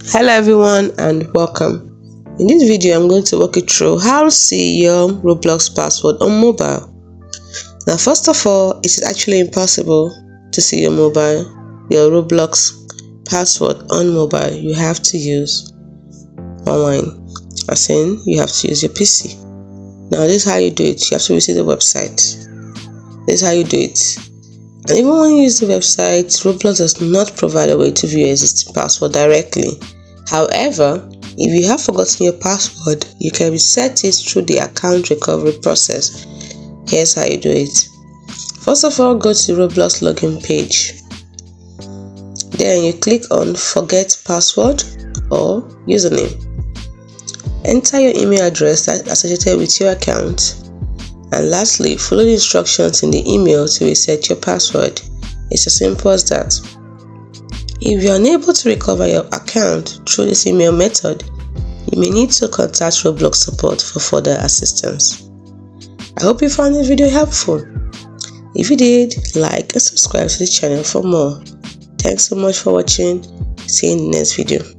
Hello everyone and welcome. In this video I'm going to walk you through how to see your Roblox password on mobile. Now first of all, it is actually impossible to see your Roblox password on mobile. You have to use online, as in you have to use your PC. Now this is how you do it. You have to visit the website. This is how you do it. And even when you use the website, Roblox does not provide a way to view your existing password directly. However, if you have forgotten your password, you can reset it through the account recovery process. Here's how you do it. First of all, go to the Roblox login page. Then you click on Forget Password or Username. Enter your email address that's associated with your account. And lastly, follow the instructions in the email to reset your password. It's as simple as that. If you're unable to recover your account through this email method, you may need to contact Roblox support for further assistance. I hope you found this video helpful. If you did, like and subscribe to the channel for more. Thanks so much for watching. See you in the next video.